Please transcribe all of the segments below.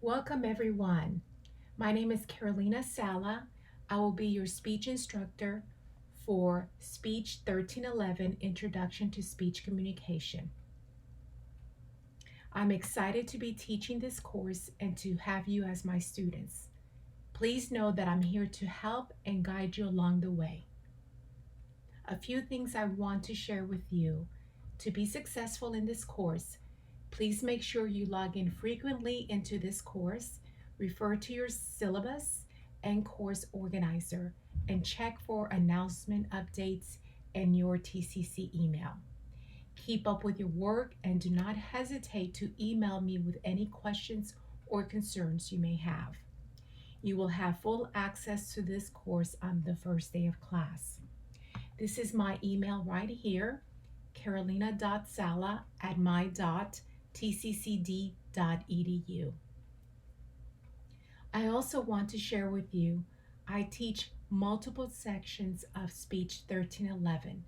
Welcome everyone. My name is Carolina Saleh. I will be your speech instructor for Speech 1311 Introduction to Speech Communication. I'm excited to be teaching this course and to have you as my students. Please know that I'm here to help and guide you along the way. A few things I want to share with you. To be successful in this course, please make sure you log in frequently into this course, refer to your syllabus and course organizer, and check for announcement updates and your TCC email. Keep up with your work and do not hesitate to email me with any questions or concerns you may have. You will have full access to this course on the first day of class. This is my email right here, carolina.sala@my.tccd.edu. I also want to share with you, I teach multiple sections of Speech 1311.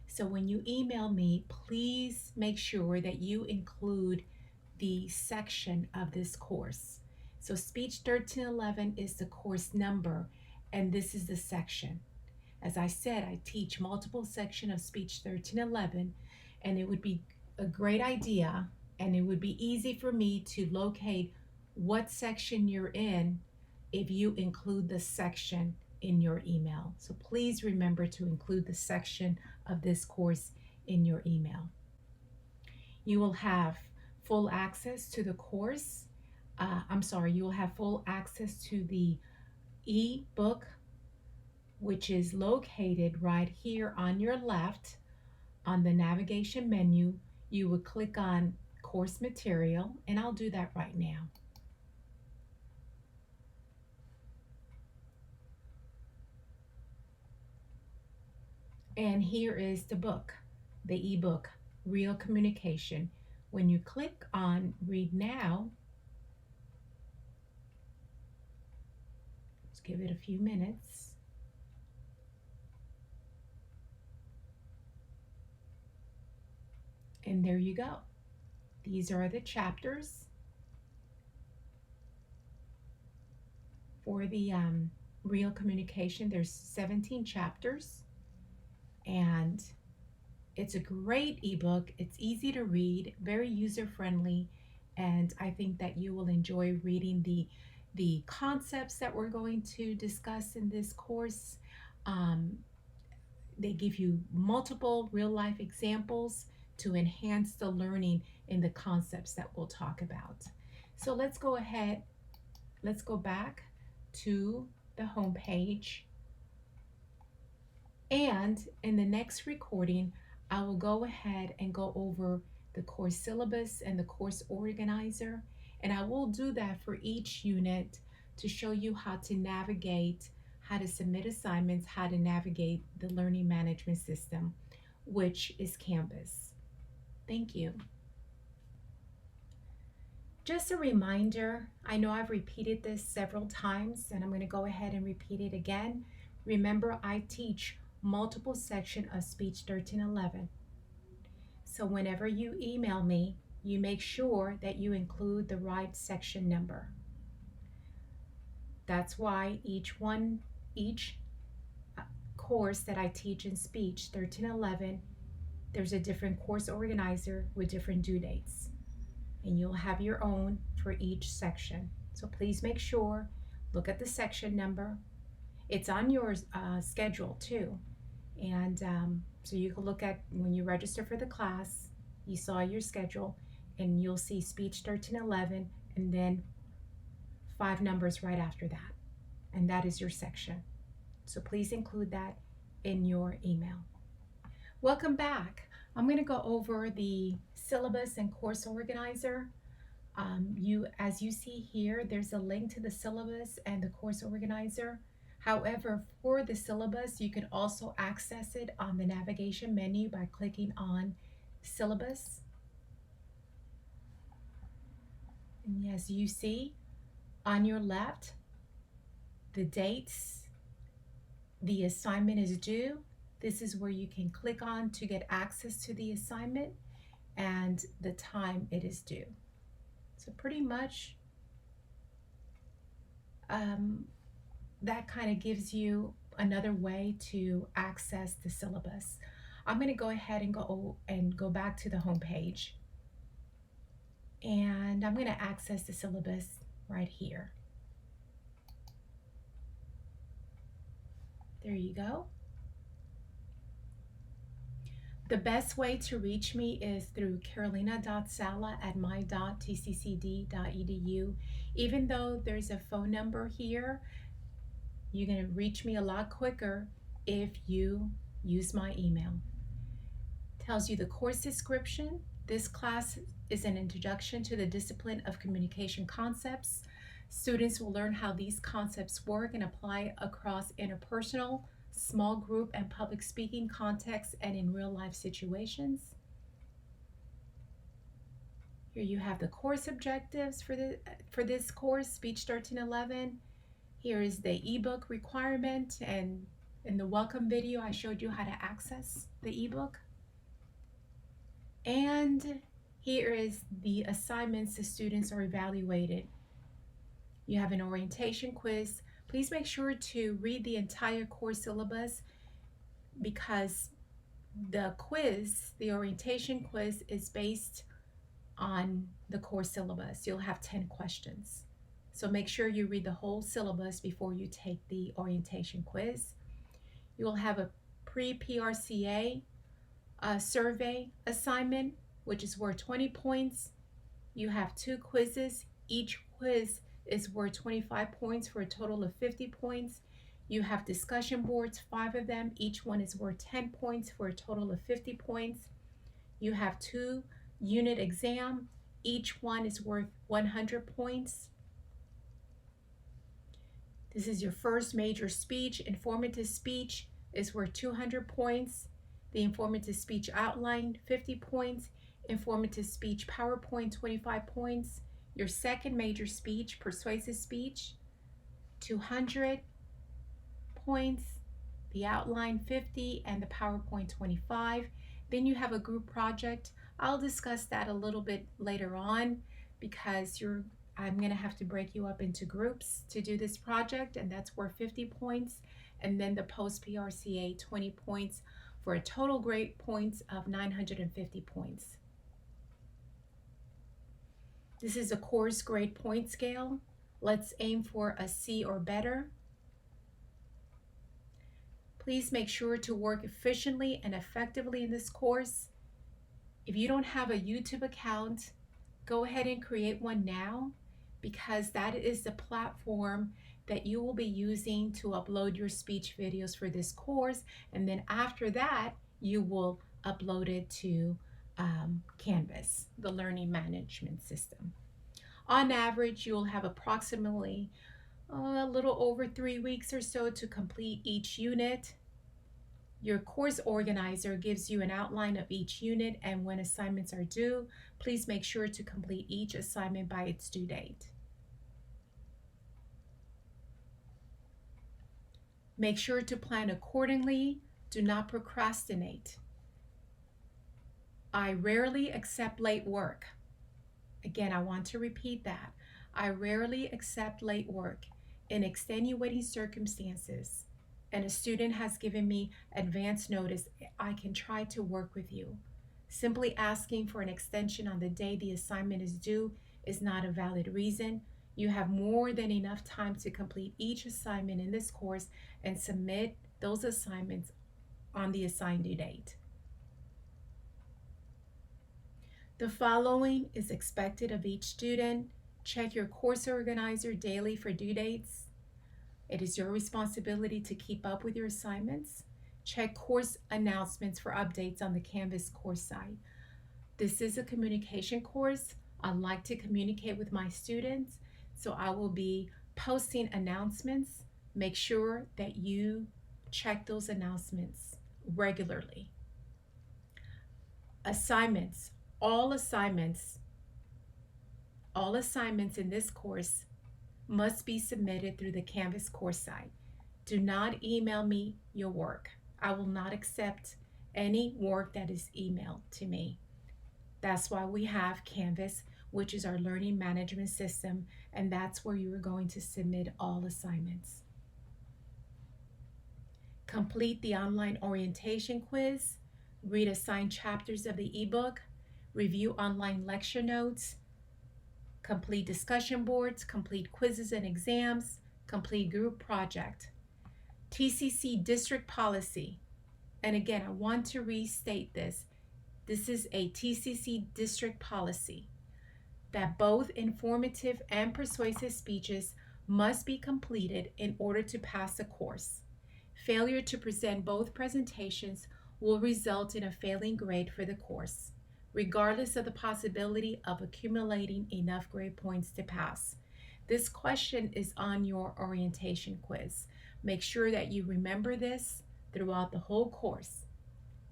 So when you email me, please make sure that you include the section of this course. So Speech 1311 is the course number, and this is the section. As I said, I teach multiple sections of Speech 1311, and it would be a great idea, and it would be easy for me to locate what section you're in if you include the section in your email. So please remember to include the section of this course in your email. You will have full access to the course. You will have full access to the e-book, which is located right here on your left on the navigation menu. You would click on course material, and I'll do that right now. And here is the book, the ebook, Real Communication. When you click on Read Now, let's give it a few minutes. And there you go. These are the chapters for the Real Communication. There's 17 chapters. And it's a great ebook. It's easy to read, very user-friendly, and I think that you will enjoy reading the concepts that we're going to discuss in this course. They give you multiple real-life examples to enhance the learning in the concepts that we'll talk about. So let's go ahead, let's go back to the home page. And in the next recording, I will go ahead and go over the course syllabus and the course organizer. And I will do that for each unit to show you how to navigate, how to submit assignments, how to navigate the learning management system, which is Canvas. Thank you. Just a reminder, I know I've repeated this several times, and I'm going to go ahead and repeat it again. Remember, I teach multiple section of Speech 1311. So whenever you email me, you make sure that you include the right section number. That's why each course that I teach in Speech 1311, there's a different course organizer with different due dates. And you'll have your own for each section. So please make sure, look at the section number. It's on your schedule too. And so you can look at, when you register for the class, you saw your schedule, and you'll see Speech 1311 and then 5 numbers right after that. And that is your section. So please include that in your email. Welcome back. I'm going to go over the syllabus and course organizer. As you see here, there's a link to the syllabus and the course organizer. However, for the syllabus, you can also access it on the navigation menu by clicking on syllabus. And as you see on your left, the dates the assignment is due. This is where you can click on to get access to the assignment and the time it is due. So pretty much that kind of gives you another way to access the syllabus. I'm going to go ahead and go back to the home page, and I'm going to access the syllabus right here. There you go. The best way to reach me is through carolina.saleh@my.tccd.edu. Even though there's a phone number here, you're going to reach me a lot quicker if you use my email. Tells you the course description. This class is an introduction to the discipline of communication concepts. Students will learn how these concepts work and apply across interpersonal, small group, and public speaking contexts and in real life situations. Here you have the course objectives for this course, Speech 1311. Here is the ebook requirement, and in the welcome video I showed you how to access the ebook. And here is the assignments the students are evaluated. You have an orientation quiz. Please make sure to read the entire course syllabus, because the quiz, the orientation quiz, is based on the course syllabus. You'll have 10 questions. So make sure you read the whole syllabus before you take the orientation quiz. You will have a pre-PRCA survey assignment, which is worth 20 points. You have 2 quizzes. Each quiz is worth 25 points for a total of 50 points. You have discussion boards, 5 of them. Each one is worth 10 points for a total of 50 points. You have 2 unit exam. Each one is worth 100 points. This is your first major speech. Informative speech is worth 200 points. The informative speech outline, 50 points. Informative speech PowerPoint, 25 points. Your second major speech, persuasive speech, 200 points. The outline, 50, and the PowerPoint, 25. Then you have a group project. I'll discuss that a little bit later on, because I'm going to have to break you up into groups to do this project, and that's worth 50 points. And then the post-PRCA, 20 points, for a total grade points of 950 points. This is a course grade point scale. Let's aim for a C or better. Please make sure to work efficiently and effectively in this course. If you don't have a YouTube account, go ahead and create one now, because that is the platform that you will be using to upload your speech videos for this course. And then after that, you will upload it to Canvas, the learning management system. On average, you'll have approximately a little over 3 weeks or so to complete each unit. Your course organizer gives you an outline of each unit and when assignments are due. Please make sure to complete each assignment by its due date. Make sure to plan accordingly. Do not procrastinate. I rarely accept late work. Again, I want to repeat that. I rarely accept late work in extenuating circumstances, and a student has given me advance notice. I can try to work with you. Simply asking for an extension on the day the assignment is due is not a valid reason. You have more than enough time to complete each assignment in this course and submit those assignments on the assigned due date. The following is expected of each student. Check your course organizer daily for due dates. It is your responsibility to keep up with your assignments. Check course announcements for updates on the Canvas course site. This is a communication course. I like to communicate with my students, so I will be posting announcements. Make sure that you check those announcements regularly. Assignments. All assignments in this course must be submitted through the Canvas course site. Do not email me your work. I will not accept any work that is emailed to me. That's why we have Canvas. which is our learning management system, and that's where you are going to submit all assignments. Complete the online orientation quiz, read assigned chapters of the ebook, review online lecture notes, complete discussion boards, complete quizzes and exams, complete group project. TCC district policy. And again, I want to restate this. This is a TCC district policy that both informative and persuasive speeches must be completed in order to pass a course. Failure to present both presentations will result in a failing grade for the course, regardless of the possibility of accumulating enough grade points to pass. This question is on your orientation quiz. Make sure that you remember this throughout the whole course,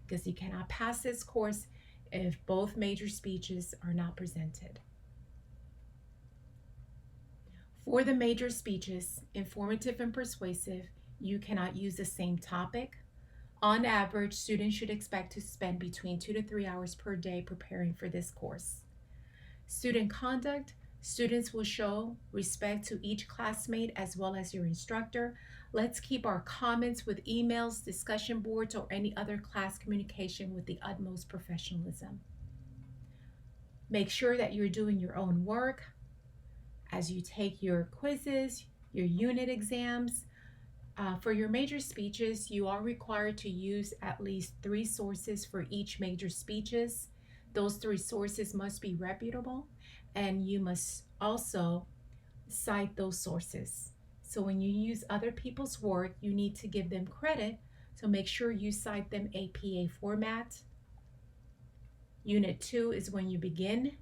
because you cannot pass this course if both major speeches are not presented. For the major speeches, informative and persuasive, you cannot use the same topic. On average, students should expect to spend between 2 to 3 hours per day preparing for this course. Student conduct, students will show respect to each classmate as well as your instructor. Let's keep our comments with emails, discussion boards, or any other class communication with the utmost professionalism. Make sure that you're doing your own work as you take your quizzes, your unit exams. For your major speeches, you are required to use at least 3 sources for each major speeches. Those 3 sources must be reputable, and you must also cite those sources. So when you use other people's work, you need to give them credit, so make sure you cite them APA format. Unit 2 is when you begin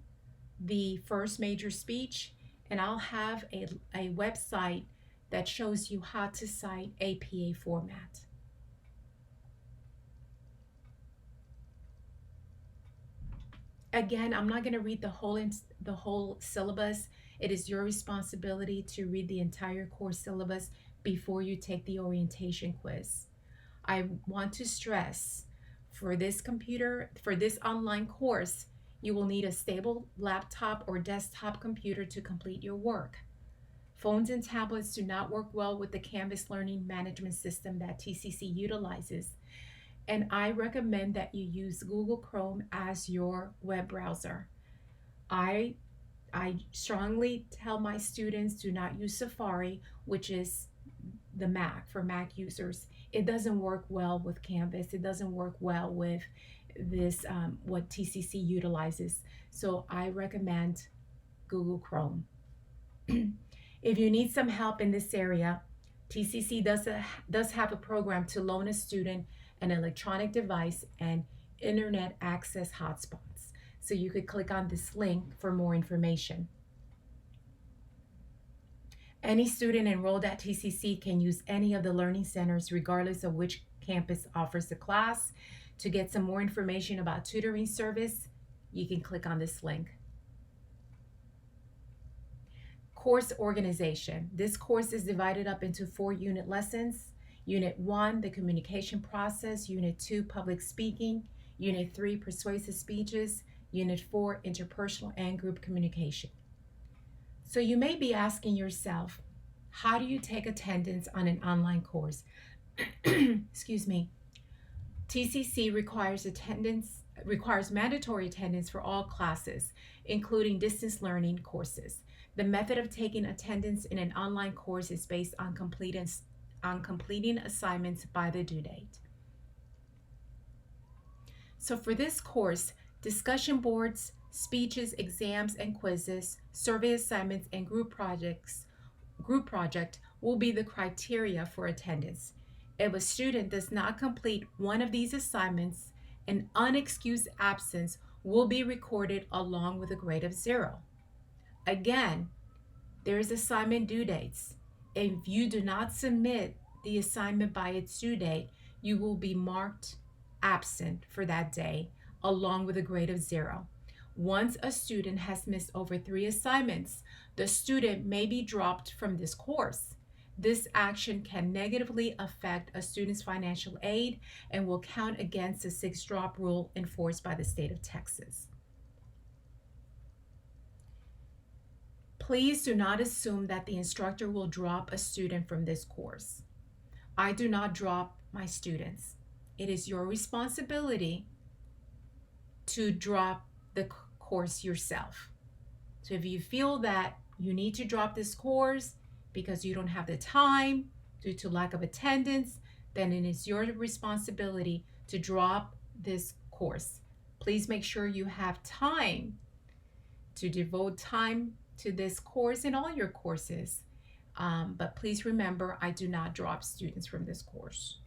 the first major speech, and I'll have a website that shows you how to cite APA format. Again, I'm not going to read the whole syllabus. It is your responsibility to read the entire course syllabus before you take the orientation quiz. I want to stress, for this online course, you will need a stable laptop or desktop computer to complete your work. Phones and tablets do not work well with the Canvas learning management system that TCC utilizes, and I recommend that you use Google Chrome as your web browser. I strongly tell my students, do not use Safari, which is the Mac, for Mac users. It doesn't work well with Canvas. It doesn't work well with this, what TCC utilizes. So I recommend Google Chrome. If you need some help in this area, TCC does have a program to loan a student an electronic device and internet access hotspots. So you could click on this link for more information. Any student enrolled at TCC can use any of the learning centers regardless of which campus offers the class. To get some more information about tutoring service, you can click on this link. Course organization. This course is divided up into 4 unit lessons. Unit 1, the communication process. Unit 2, public speaking. Unit 3, persuasive speeches. Unit 4, interpersonal and group communication. So you may be asking yourself, how do you take attendance on an online course? Excuse me. TCC requires mandatory attendance for all classes, including distance learning courses. The method of taking attendance in an online course is based on completing assignments by the due date. So for this course, discussion boards, speeches, exams, and quizzes, survey assignments, and group project will be the criteria for attendance. If a student does not complete one of these assignments, an unexcused absence will be recorded along with a grade of 0. Again, there's assignment due dates. If you do not submit the assignment by its due date, you will be marked absent for that day along with a grade of 0. Once a student has missed over 3 assignments, the student may be dropped from this course. This action can negatively affect a student's financial aid and will count against the 6-drop rule enforced by the state of Texas. Please do not assume that the instructor will drop a student from this course. I do not drop my students. It is your responsibility to drop the course yourself. So if you feel that you need to drop this course because you don't have the time due to lack of attendance, then it is your responsibility to drop this course. Please make sure you have time to devote time to this course and all your courses. But please remember, I do not drop students from this course.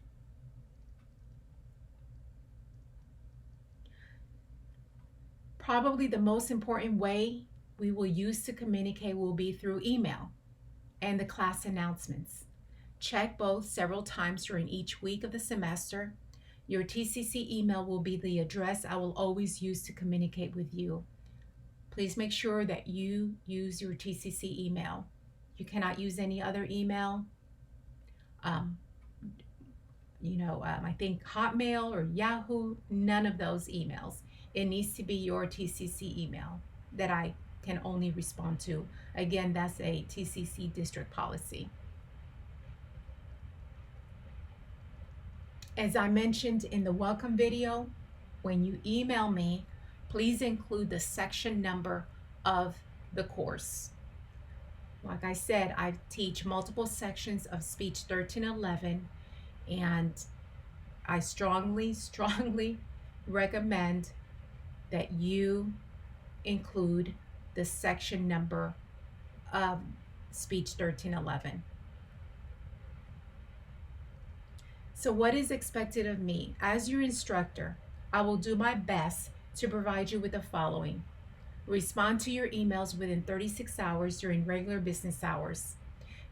Probably the most important way we will use to communicate will be through email and the class announcements. Check both several times during each week of the semester. Your TCC email will be the address I will always use to communicate with you. Please make sure that you use your TCC email. You cannot use any other email. I think Hotmail or Yahoo, none of those emails. It needs to be your TCC email that I can only respond to. Again, that's a TCC district policy. As I mentioned in the welcome video, when you email me, please include the section number of the course. Like I said, I teach multiple sections of Speech 1311, and I strongly recommend that you include the section number of Speech 1311. So what is expected of me? As your instructor, I will do my best to provide you with the following. Respond to your emails within 36 hours during regular business hours.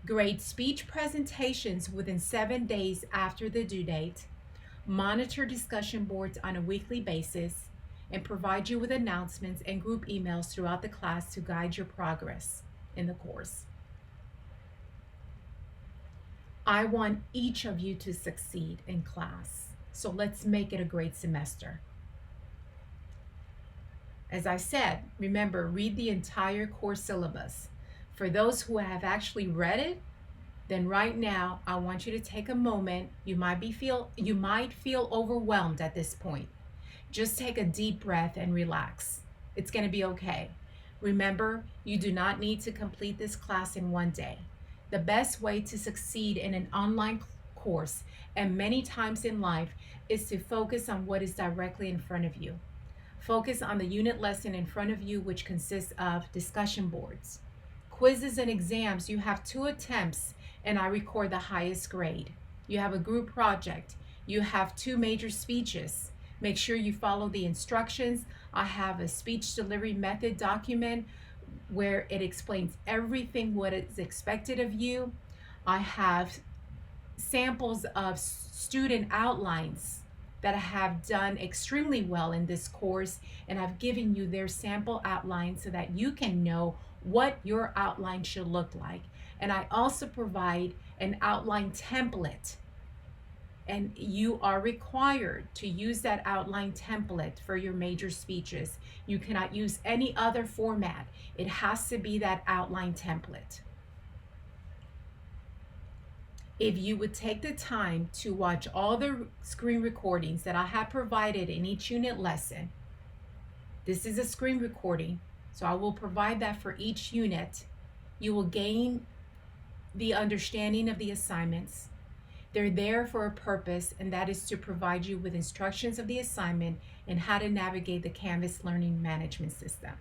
Grade speech presentations within 7 days after the due date. Monitor discussion boards on a weekly basis, and provide you with announcements and group emails throughout the class to guide your progress in the course. I want each of you to succeed in class, so let's make it a great semester. As I said, remember, read the entire course syllabus. For those who have actually read it, then right now I want you to take a moment. You might feel overwhelmed at this point. Just take a deep breath and relax. It's going to be okay. Remember, you do not need to complete this class in one day. The best way to succeed in an online course, and many times in life, is to focus on what is directly in front of you. Focus on the unit lesson in front of you, which consists of discussion boards. Quizzes and exams, you have 2 attempts, and I record the highest grade. You have a group project. You have 2 major speeches. Make sure you follow the instructions. I have a speech delivery method document where it explains everything what is expected of you. I have samples of student outlines that have done extremely well in this course, and I've given you their sample outlines so that you can know what your outline should look like. And I also provide an outline template, and you are required to use that outline template for your major speeches. You cannot use any other format. It has to be that outline template. If you would take the time to watch all the screen recordings that I have provided in each unit lesson, this is a screen recording, so I will provide that for each unit. You will gain the understanding of the assignments. They're there for a purpose, and that is to provide you with instructions of the assignment and how to navigate the Canvas learning management system.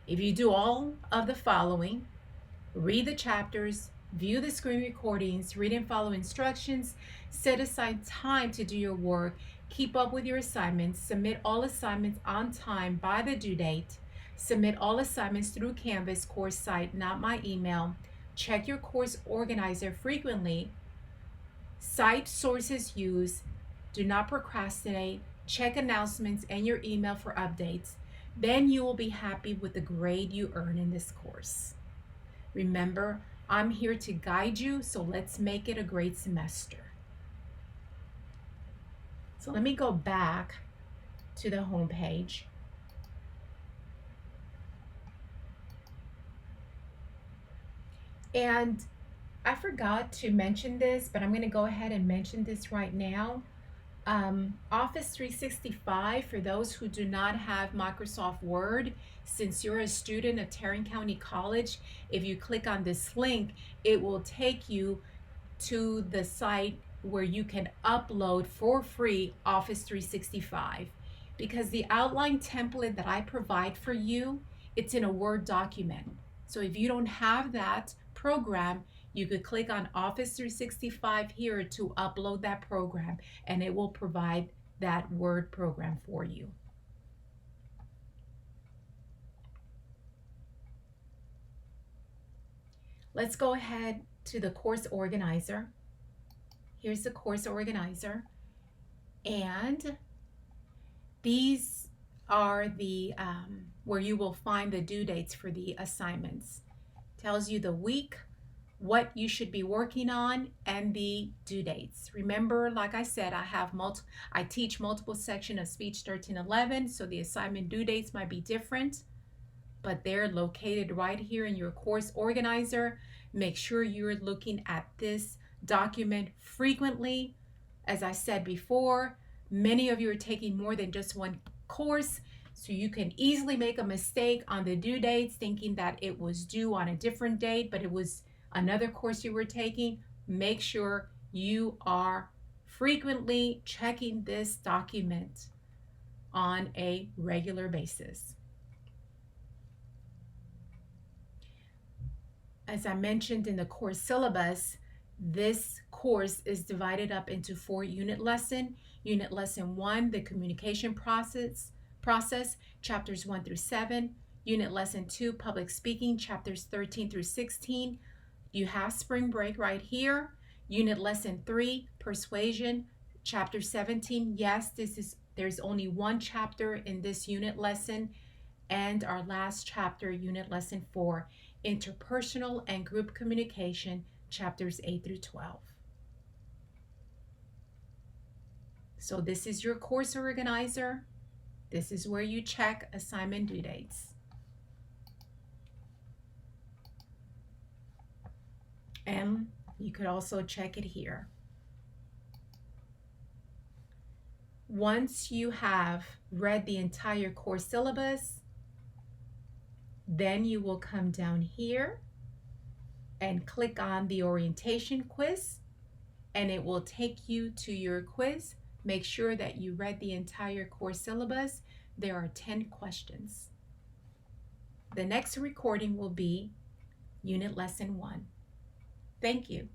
If you do all of the following, read the chapters, view the screen recordings, read and follow instructions, set aside time to do your work, keep up with your assignments, submit all assignments on time by the due date, submit all assignments through Canvas course site, not my email, check your course organizer frequently, cite sources used, do not procrastinate, check announcements and your email for updates, then you will be happy with the grade you earn in this course. Remember, I'm here to guide you, so let's make it a great semester. So let me go back to the home page. And I forgot to mention this, but I'm going to go ahead and mention this right now. Office 365, for those who do not have Microsoft Word, since you're a student of Tarrant County College, if you click on this link, it will take you to the site where you can upload for free Office 365, because the outline template that I provide for you, it's in a Word document. So if you don't have that program, you could click on Office 365 here to upload that program, and it will provide that Word program for you. Let's go ahead to the course organizer. Here's the course organizer, and these are the where you will find the due dates for the assignments. Tells you the week, what you should be working on, and the due dates. Remember, like I said, I teach multiple sections of Speech 1311, so the assignment due dates might be different, but they're located right here in your course organizer. Make sure you're looking at this document frequently. As I said before, many of you are taking more than just one course, so you can easily make a mistake on the due dates thinking that it was due on a different date, but it was another course you were taking. Make sure you are frequently checking this document on a regular basis. As I mentioned in the course syllabus, this course is divided up into 4 unit lessons. Unit lesson 1, the communication process, chapters 1 through 7. Unit lesson 2, public speaking, chapters 13 through 16. You have spring break right here. Unit lesson 3, persuasion, chapter 17. Yes, there's only one chapter in this unit lesson. And our last chapter, unit lesson 4, interpersonal and group communication, chapters 8 through 12. So this is your course organizer. This is where you check assignment due dates. And you could also check it here. Once you have read the entire course syllabus, then you will come down here and click on the orientation quiz, and it will take you to your quiz. Make sure that you read the entire course syllabus. There are 10 questions. The next recording will be Unit Lesson 1. Thank you.